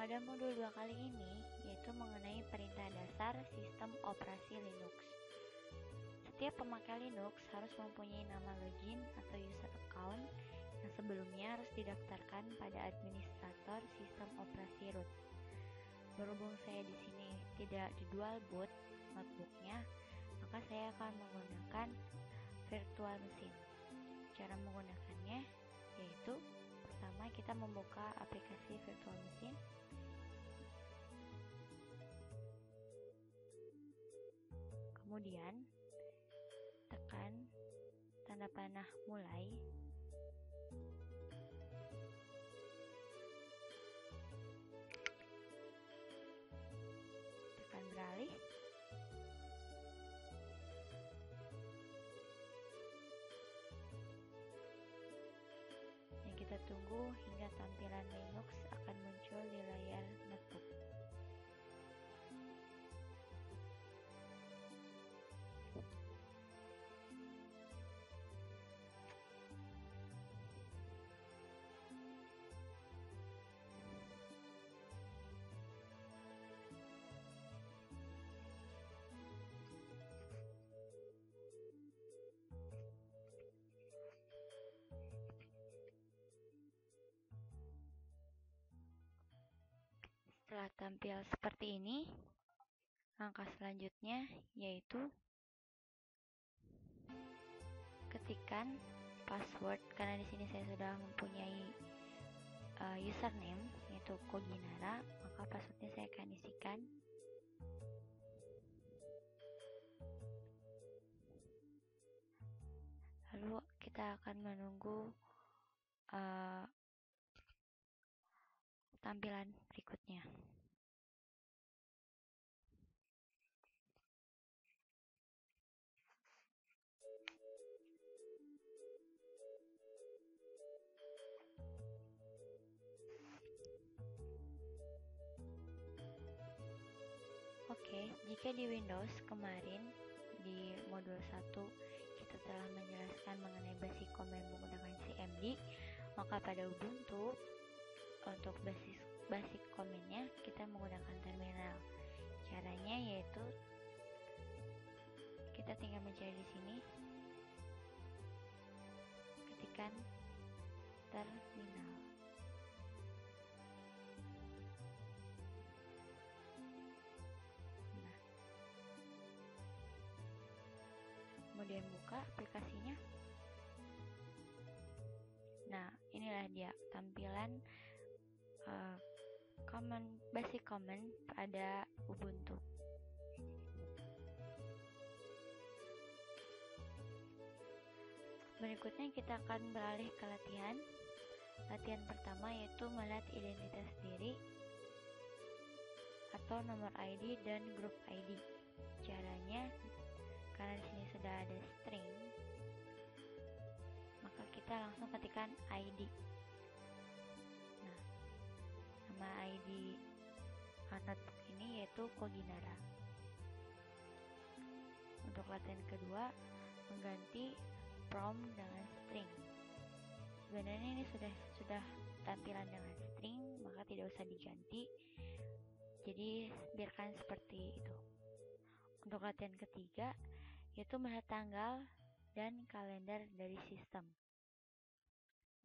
Pada modul 2 kali ini, yaitu mengenai perintah dasar sistem operasi Linux. Setiap pemakai Linux harus mempunyai nama login atau user account yang sebelumnya harus didaftarkan pada administrator sistem operasi root. Berhubung saya di sini tidak dijual boot notebooknya, maka saya akan menggunakan virtual machine. Cara menggunakannya yaitu pertama kita membuka aplikasi virtual machine. Kemudian tekan tanda panah mulai. Tekan beralih. Dan kita tunggu hingga tampilan Linux akan muncul di layar notebook. Setelah tampil seperti ini, langkah selanjutnya yaitu ketikkan password, karena di sini saya sudah mempunyai username yaitu Koginara, maka passwordnya saya akan isikan. Lalu kita akan menunggu tampilan berikutnya. Oke, jika di Windows kemarin di modul 1 kita telah menjelaskan mengenai basic command menggunakan cmd, maka pada Ubuntu untuk basic command-nya kita menggunakan terminal. Caranya yaitu kita tinggal mencari di sini, ketikkan terminal. Kemudian buka aplikasinya. Nah, inilah dia tampilan basic command pada Ubuntu. Berikutnya kita akan beralih ke latihan. Latihan pertama yaitu melihat identitas diri atau nomor ID dan grup ID. Caranya, karena di sini sudah ada string, maka kita langsung ketikkan ID. Nah, nama ID notebook ini yaitu Koginara. Untuk latihan kedua, mengganti prompt dengan string. Sebenarnya ini sudah tampilan dengan string, maka tidak usah diganti. Jadi biarkan seperti itu. Untuk latihan ketiga, yaitu melihat tanggal dan kalender dari sistem.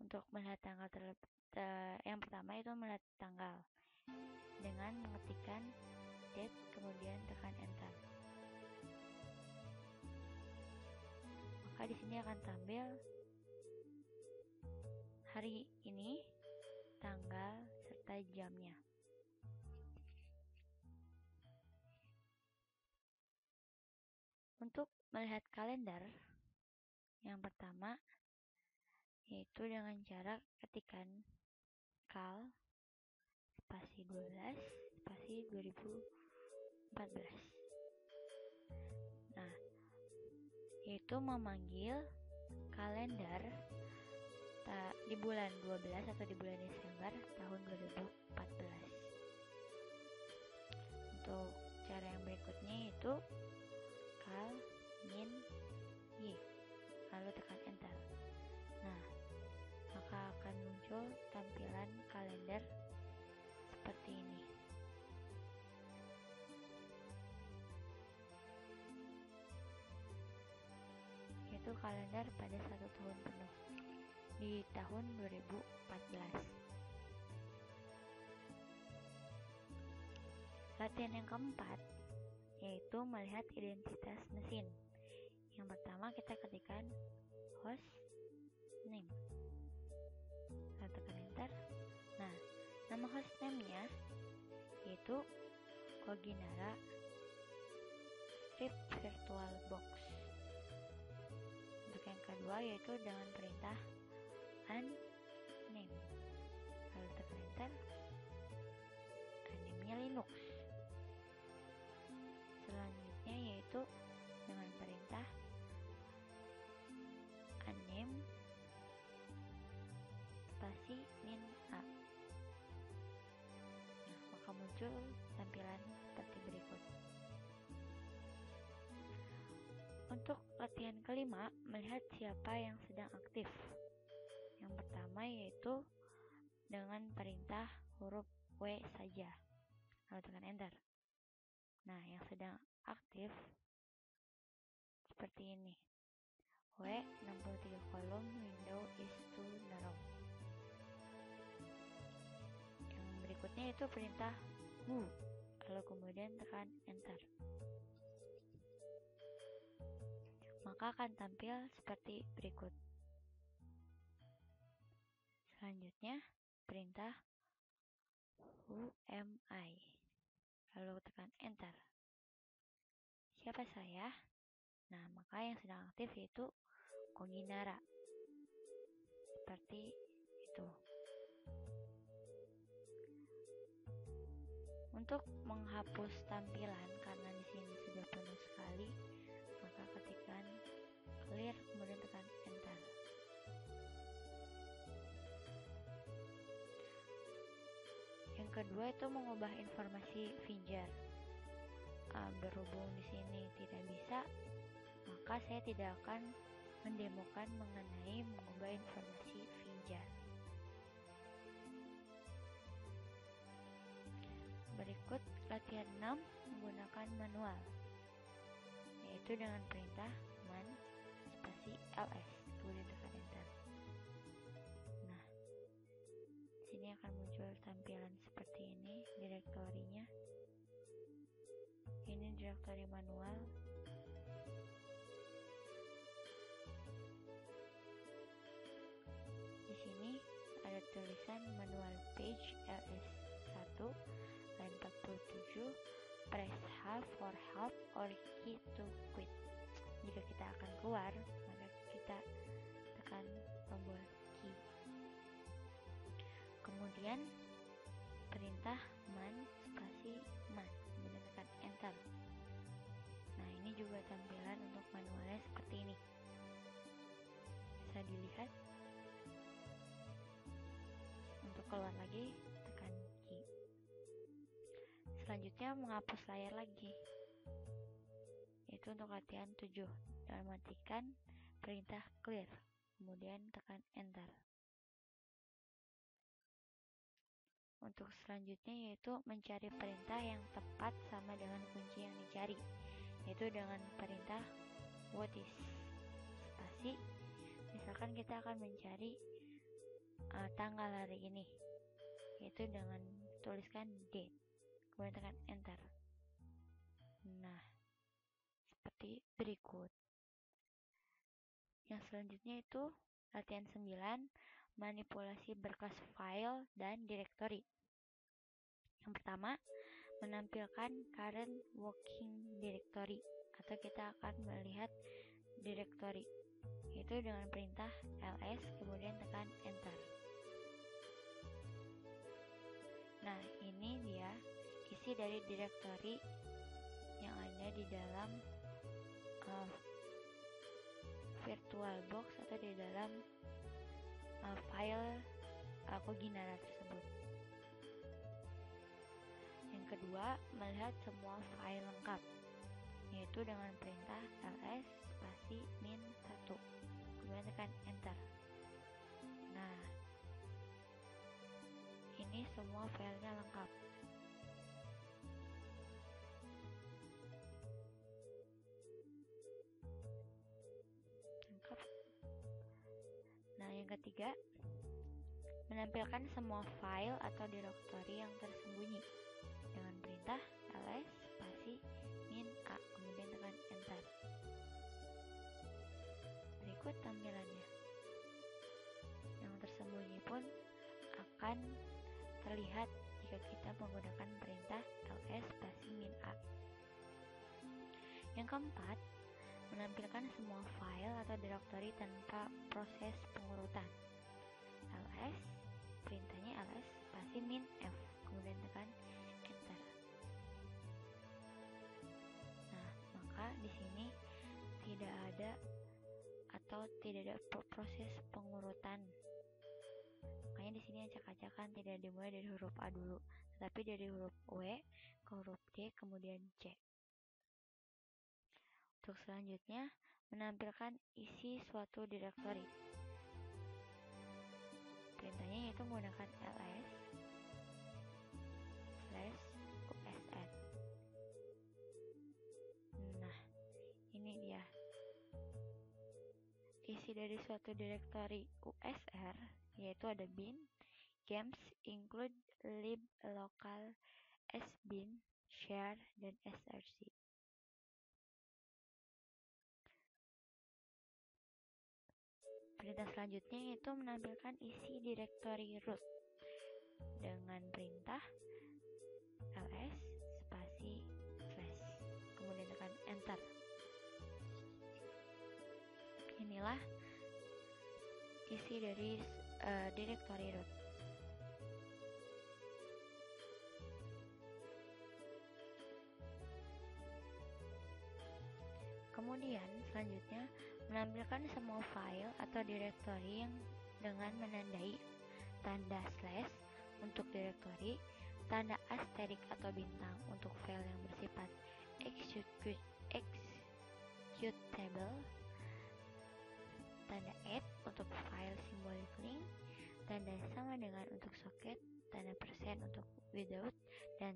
Untuk melihat tanggal yang pertama itu melihat tanggal dengan mengetikkan date kemudian tekan enter. Maka di sini akan tampil hari ini, tanggal serta jamnya. Untuk melihat kalender, yang pertama yaitu dengan cara ketikkan kal spasi 12 spasi 2014. Nah, yaitu memanggil kalender di bulan 12 atau di bulan Desember tahun 2014. Untuk cara yang berikutnya yaitu kal min y, lalu tekan enter. Nah, maka akan muncul tampilan kalender seperti ini. kalender pada 1 tahun penuh di tahun 2014. Latihan yang keempat yaitu melihat identitas mesin. Yang pertama kita ketikkan host name, lalu tekan enter. Nah, nama host name-nya yaitu Koginara Strip Virtual Box. Untuk yang kedua yaitu dengan perintah unName, lalu tekan enter. Name-nya Linux. Selanjutnya yaitu dengan perintah unName spasi min a. Nah, maka muncul tampilan seperti berikut. Untuk latihan kelima, melihat siapa yang sedang aktif. Yang pertama yaitu dengan perintah huruf W saja, lalu tekan enter. Nah, yang sedang aktif seperti ini. W 63 kolom, window is to narrow. Yang berikutnya itu perintah who, lalu kemudian tekan enter. Maka akan tampil seperti berikut. Selanjutnya perintah who am I, lalu tekan enter. Siapa saya? Nah, maka yang sedang aktif yaitu Koginara. Seperti itu. Untuk menghapus tampilan karena di sini sudah penuh sekali, maka ketikkan clear kemudian tekan enter. Yang kedua itu mengubah informasi Vinjar. Berhubung di sini tidak bisa, maka saya tidak akan mendemokan mengenai mengubah informasi Vinjar. Berikut latihan 6 menggunakan manual, yaitu dengan perintah man spasi ls kemudian tekan enter. Nah, sini akan muncul tampilan seperti ini direktorinya. Ini direktori manual. Di sini ada tulisan manual page ls1 line 47, press H for help or key to quit. Jika kita akan keluar, maka kita tekan tombol key. Kemudian perintah man spasi man, kemudian tekan enter. Nah, ini juga tampilan untuk manualnya seperti ini. Bisa dilihat. Untuk keluar lagi, tekan key. Selanjutnya menghapus layar lagi, yaitu untuk latihan 7. Dan matikan perintah clear, kemudian tekan enter. Untuk selanjutnya yaitu mencari perintah yang tepat sama dengan kunci yang dicari, yaitu dengan perintah what is spasi. Misalkan kita akan mencari tanggal hari ini, yaitu dengan tuliskan date, kemudian tekan enter. Nah, seperti berikut. Yang selanjutnya itu latihan 9, manipulasi berkas file dan direktori. Yang pertama, menampilkan current working directory, atau kita akan melihat direktori, yaitu dengan perintah ls kemudian tekan enter. Nah, ini dia isi dari direktori yang ada di dalam VirtualBox atau di dalam file Koginara tersebut. Yang kedua, melihat semua file lengkap, yaitu dengan perintah ls spasi min 1, kemudian tekan enter. Nah, ini semua filenya lengkap. ketiga, menampilkan semua file atau direktori yang tersembunyi dengan perintah ls spasi min a, kemudian tekan enter. Berikut tampilannya. Yang tersembunyi pun akan terlihat jika kita menggunakan perintah ls spasi min a. Yang keempat, menampilkan semua file atau direktori tanpa proses pengurutan. ls, perintahnya ls spasi min f, kemudian tekan enter. Nah, maka di sini tidak ada proses pengurutan. Makanya di sini acak-acakan, tidak dimulai dari huruf A dulu, tetapi dari huruf W ke huruf D kemudian C. Untuk selanjutnya, menampilkan isi suatu direktori. Perintahnya yaitu menggunakan ls /usr. Nah, ini dia. Isi dari suatu direktori usr yaitu ada bin, games, include, lib, local, sbin, share, dan src. Perintah selanjutnya yaitu menampilkan isi direktori root dengan perintah ls spasi slash, kemudian tekan enter. Inilah isi dari direktori root. Kemudian selanjutnya menampilkan semua file atau direktori yang dengan menandai tanda slash untuk direktori, tanda asterik atau bintang untuk file yang bersifat executable, tanda @ untuk file symbolic link, tanda sama dengan untuk socket, tanda persen untuk without, dan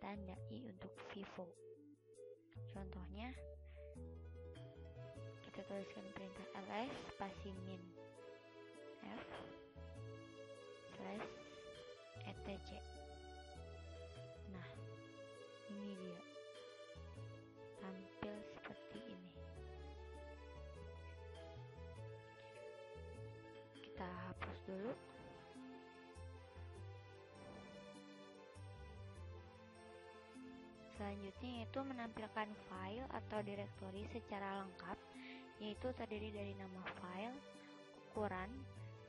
tanda i untuk vivo. Contohnya, kita tuliskan perintah ls spasi min f slash etc. Nah, ini dia, tampil seperti ini. Kita hapus dulu. Selanjutnya yaitu menampilkan file atau direktori secara lengkap, yaitu terdiri dari nama file, ukuran,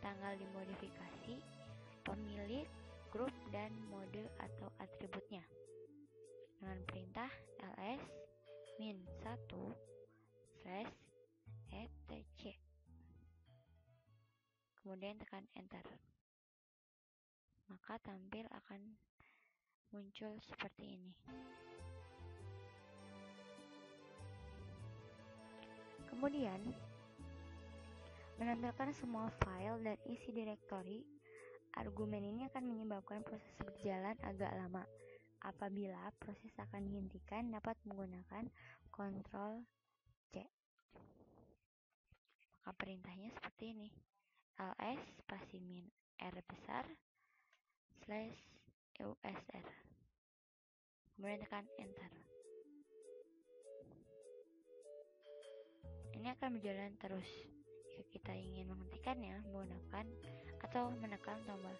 tanggal dimodifikasi, pemilik, grup, dan mode atau atributnya dengan perintah ls -1 / etc. Kemudian tekan enter. Maka tampil akan muncul seperti ini. Kemudian menampilkan semua file dan isi direktori. Argumen ini akan menyebabkan proses berjalan agak lama. Apabila proses akan dihentikan, dapat menggunakan Ctrl C. Maka perintahnya seperti ini. ls spasi min r besar / usr. Kemudian tekan enter. Ini akan berjalan terus. Jika kita ingin menghentikannya, menggunakan atau menekan tombol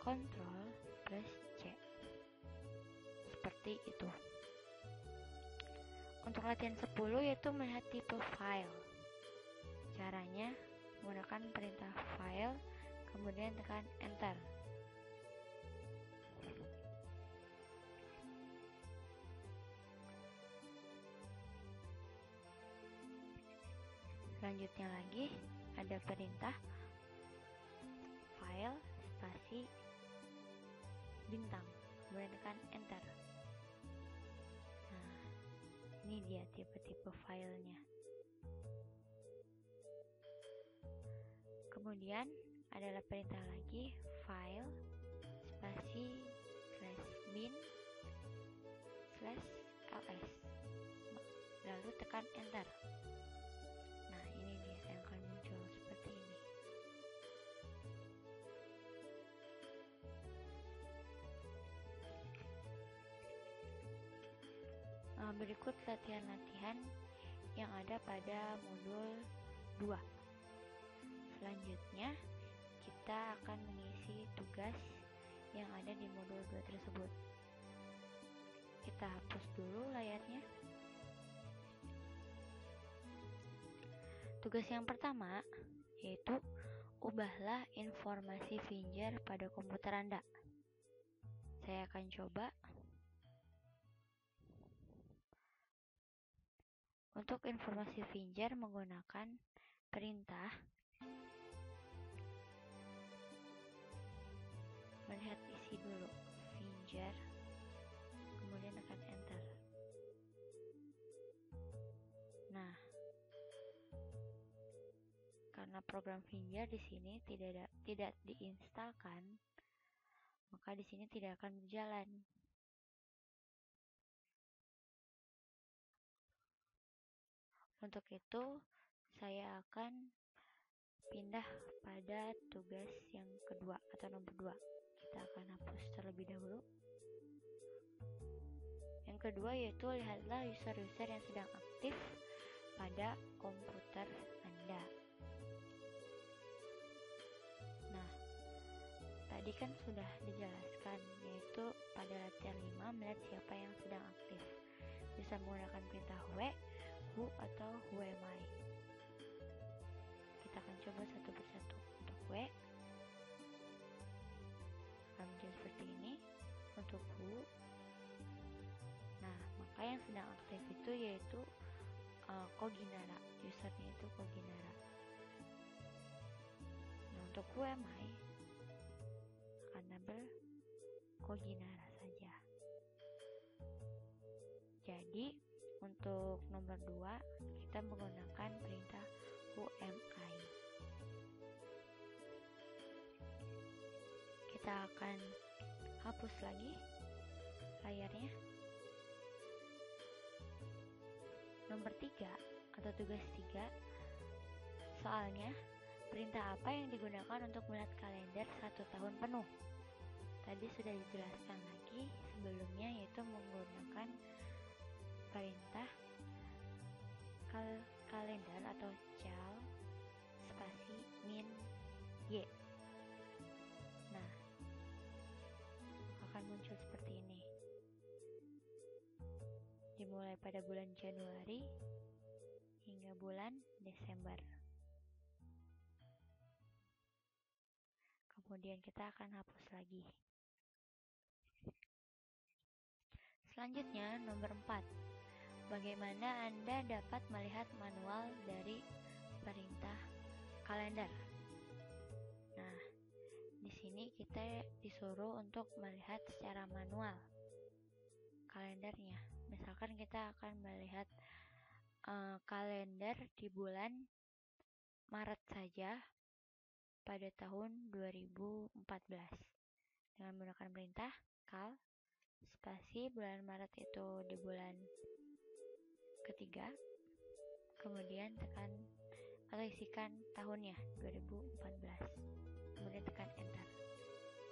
Ctrl plus C. Seperti itu. Untuk latihan 10 yaitu melihat tipe file. Caranya menggunakan perintah file, kemudian tekan enter. Selanjutnya lagi ada perintah file spasi bintang, kemudian tekan enter. Nah, ini dia tipe-tipe filenya. Kemudian adalah perintah lagi file spasi /bin /ls, lalu tekan enter. Nah, ini dia yang akan muncul seperti ini. Berikut latihan-latihan yang ada pada modul 2. Selanjutnya, kita akan mengisi tugas yang ada di modul 2 tersebut. Kita hapus dulu layarnya. Tugas yang pertama yaitu ubahlah informasi Finger pada komputer Anda. Saya akan coba. Untuk informasi Finger menggunakan perintah melihat isi dulu Finger, kemudian tekan enter. Nah, karena program Finger di sini tidak diinstalkan, maka di sini tidak akan berjalan. Untuk itu, saya akan pindah pada tugas yang kedua atau nomor 2. Kita akan hapus terlebih dahulu. Yang kedua yaitu lihatlah user-user yang sedang aktif pada komputer Anda. Nah, tadi kan sudah dijelaskan, yaitu pada latihan 5 melihat siapa yang sedang aktif. Bisa menggunakan perintah who atau who am I. Kita akan coba satu persatu. Untuk w akan menjadi seperti ini. Untuk who, nah maka yang sedang aktif itu yaitu Koginara, usernya itu Koginara. Nah, untuk who am I akan tampil Koginara saja. Jadi untuk nomor 2 kita menggunakan perintah who am I. Kita akan hapus lagi layarnya. Nomor 3 atau tugas 3, soalnya perintah apa yang digunakan untuk melihat kalender 1 tahun penuh? Tadi sudah dijelaskan lagi sebelumnya, yaitu menggunakan perintah kalender atau cal spasi min y. Nah, akan muncul seperti ini. Dimulai pada bulan Januari hingga bulan Desember. Kemudian kita akan hapus lagi. Selanjutnya nomor 4. Bagaimana Anda dapat melihat manual dari perintah kalender? Nah, di sini kita disuruh untuk melihat secara manual kalendernya. Misalkan kita akan melihat kalender di bulan Maret saja pada tahun 2014 dengan menggunakan perintah kal spasi bulan Maret itu di bulan ketiga, kemudian tekan atau isikan tahunnya 2014, kemudian tekan enter,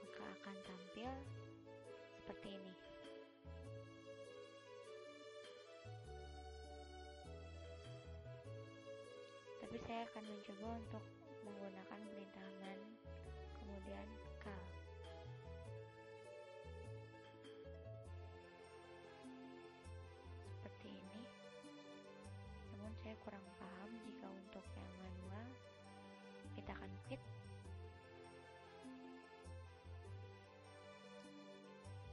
maka akan tampil seperti ini. Tapi saya akan mencoba untuk menggunakan perintah man, kemudian kal. Seperti ini. Namun saya kurang paham jika untuk yang manual. Kita akan quit.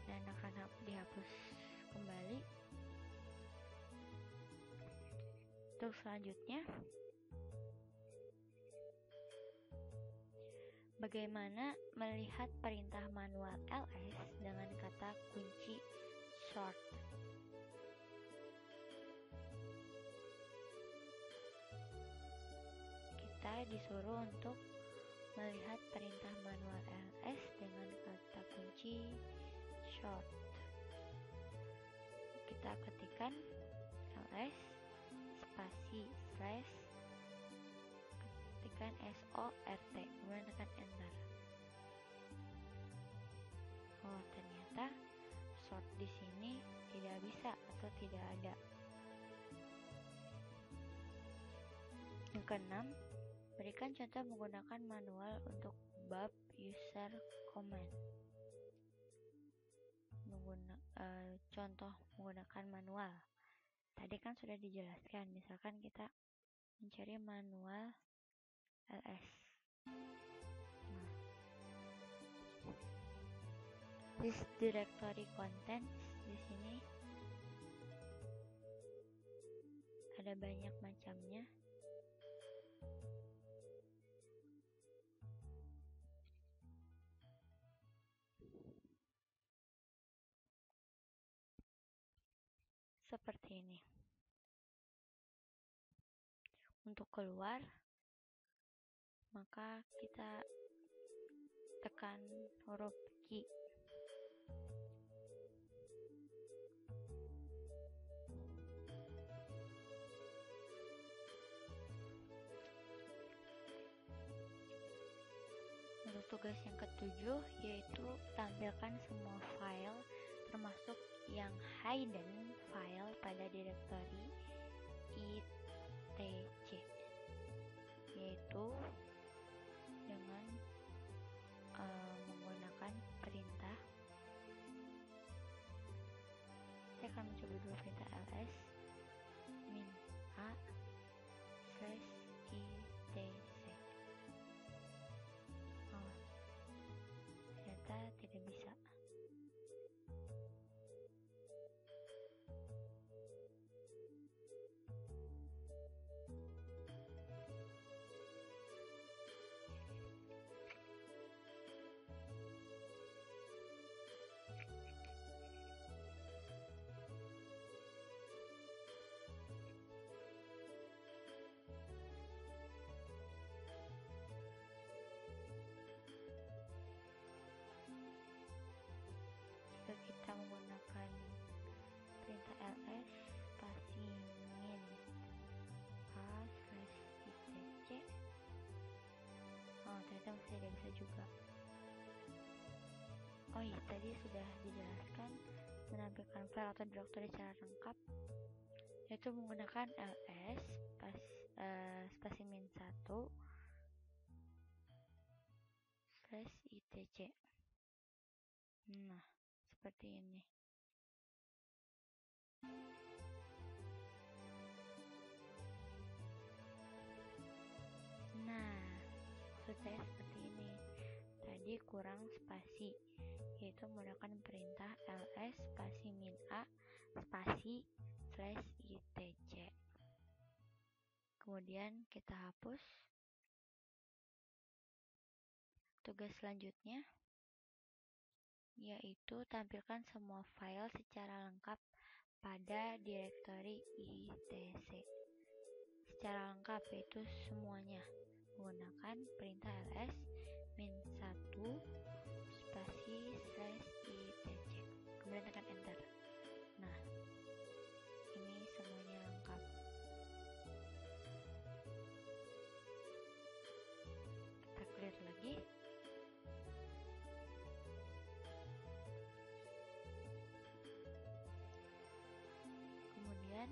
Dan akan dihapus kembali. Untuk selanjutnya, bagaimana melihat perintah manual ls dengan kata kunci short? Kita disuruh untuk melihat perintah manual ls dengan kata kunci short. Kita ketikkan ls spasi slash, ketikkan SORT, kemudian tekan enter. Oh, ternyata short di sini tidak bisa atau tidak ada. Yang keenam, berikan contoh menggunakan manual untuk bab user command. Contoh menggunakan manual. Tadi kan sudah dijelaskan, misalkan kita mencari manual ls. Nah, this directory contents di sini ada banyak macamnya. Seperti ini. Untuk keluar, maka kita tekan huruf Q. Untuk tugas yang ketujuh, yaitu tampilkan semua file termasuk yang hidden file pada direktori ITC, yaitu dengan menggunakan perintah. Saya akan mencoba dulu perintah ls min a /itc. Ternyata tidak bisa. Jika kita menggunakan perintah ls spasi min a /itc, ternyata masih tidak bisa juga. Oh iya, tadi sudah dijelaskan menampilkan file atau direktori secara lengkap, yaitu menggunakan ls spasi min 1 /itc. Nah, seperti ini. Nah, maksud saya seperti ini. Tadi kurang spasi, yaitu menggunakan perintah ls spasi min a spasi /itc. Kemudian kita hapus. Tugas selanjutnya yaitu tampilkan semua file secara lengkap pada direktori ITC. Secara lengkap, yaitu semuanya, menggunakan perintah ls min 1 spasi /itc. Kemudian tekan enter. Nah, ini semuanya lengkap. Kita clear lagi. Kemudian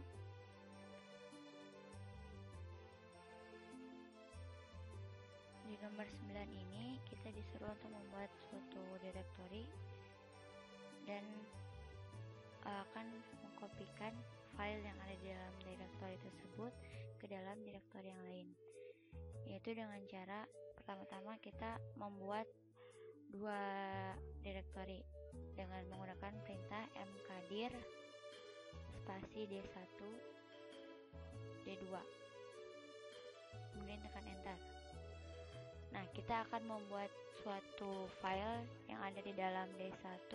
di nomor 9 ini kita disuruh untuk membuat suatu direktori dan akan mengkopikan file yang ada di dalam direktori tersebut ke dalam direktori yang lain, yaitu dengan cara pertama-tama kita membuat dua direktori dengan menggunakan perintah mkdir spasi d1 d2, kemudian tekan enter. Nah, kita akan membuat suatu file yang ada di dalam D1,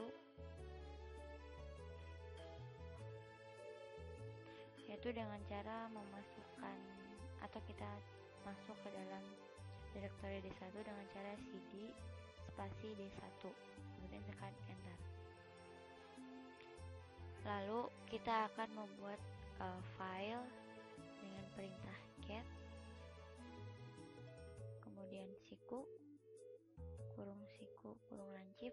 yaitu dengan cara memasukkan atau kita masuk ke dalam direktori D1 dengan cara cd spasi D1, kemudian tekan enter. Lalu kita akan membuat file dengan perintah cat kemudian siku kurung lancip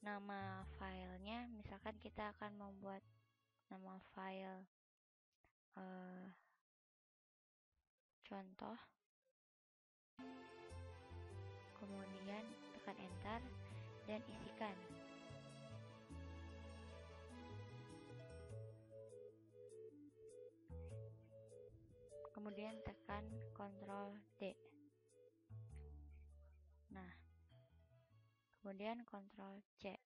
nama filenya, misalkan kita akan membuat nama file contoh, kemudian tekan enter dan isikan. Kemudian tekan Ctrl D. Nah, kemudian Ctrl C.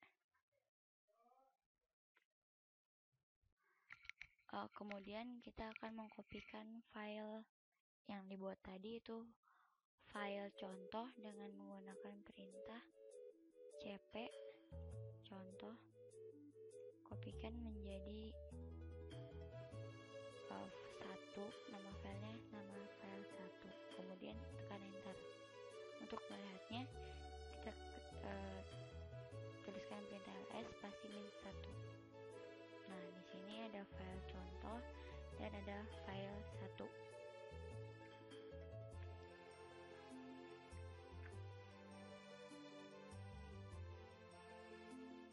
Kemudian kita akan mengkopikan file yang dibuat tadi, itu file contoh, dengan menggunakan perintah cp contoh, kopikan menjadi satu, nama filenya nama file 1, kemudian tekan enter. Untuk melihatnya, kita tuliskan perintah ls spasi -1. Nah, di sini ada file contoh dan ada file 1.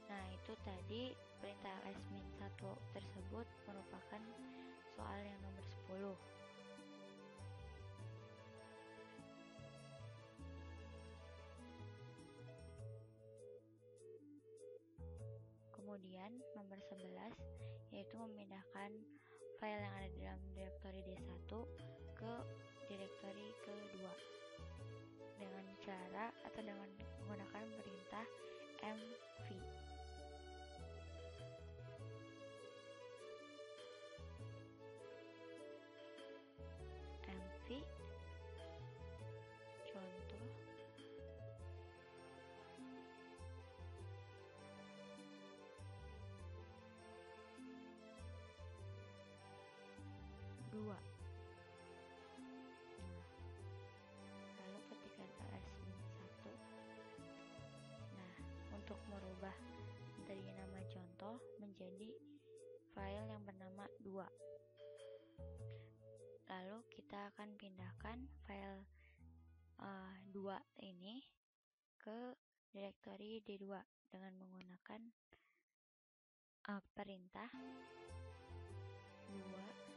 Nah, itu tadi perintah ls-1 tersebut merupakan soal yang nomor 10. Kemudian nomor 11 yaitu memindahkan file yang ada di dalam direktori D1 ke direktori ke-2 dengan cara atau dengan menggunakan perintah mv. mv contoh dua. Lalu ketikkan ls-1. Nah, untuk merubah dari nama contoh menjadi file yang bernama 2. Lalu kita akan pindahkan file 2 ini ke direktori D2 dengan menggunakan perintah 2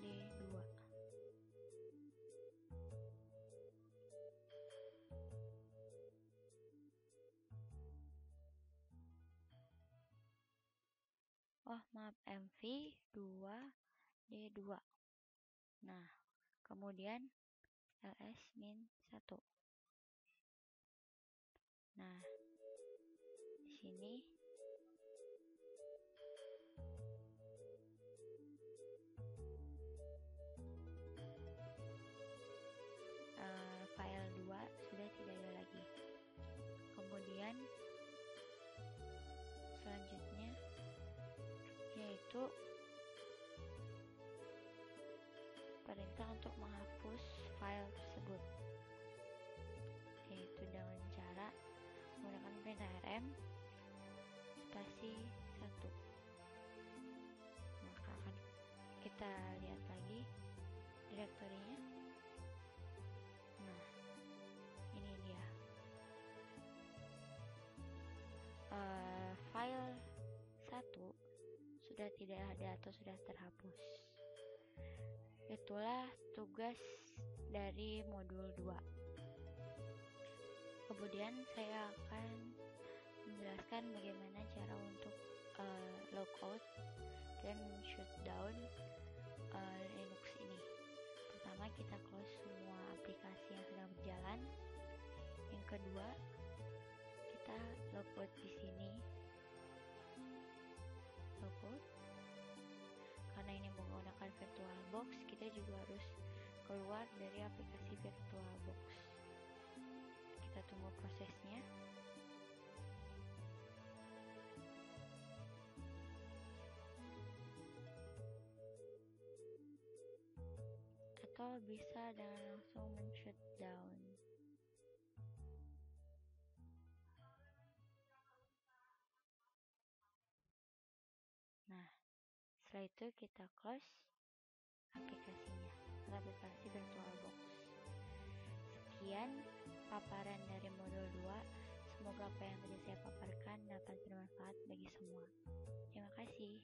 D2. mv 2 D2. Nah, kemudian ls-1. Nah, di sini file 2 sudah tidak ada lagi. Kemudian selanjutnya yaitu perintah untuk menghapus file tersebut, yaitu dengan cara menggunakan perintah rm spasi 1. Maka akan kita lihat lagi direktorinya. Nah, ini dia file 1 sudah tidak ada atau sudah terhapus. Itulah tugas dari modul 2. Kemudian saya akan menjelaskan bagaimana cara untuk logout dan shutdown Linux ini. Pertama, kita close semua aplikasi yang sedang berjalan. Yang kedua, kita logout di sini. Logout. Karena ini menggunakan VirtualBox, kita juga harus keluar dari aplikasi VirtualBox. Kita tunggu prosesnya. Atau bisa dengan langsung men-shutdown. Nah, setelah itu kita close aplikasinya, aplikasi VirtualBox. Sekian. Sekian paparan dari modul 2. Semoga apa yang tadi saya paparkan dapat bermanfaat bagi semua. Terima kasih.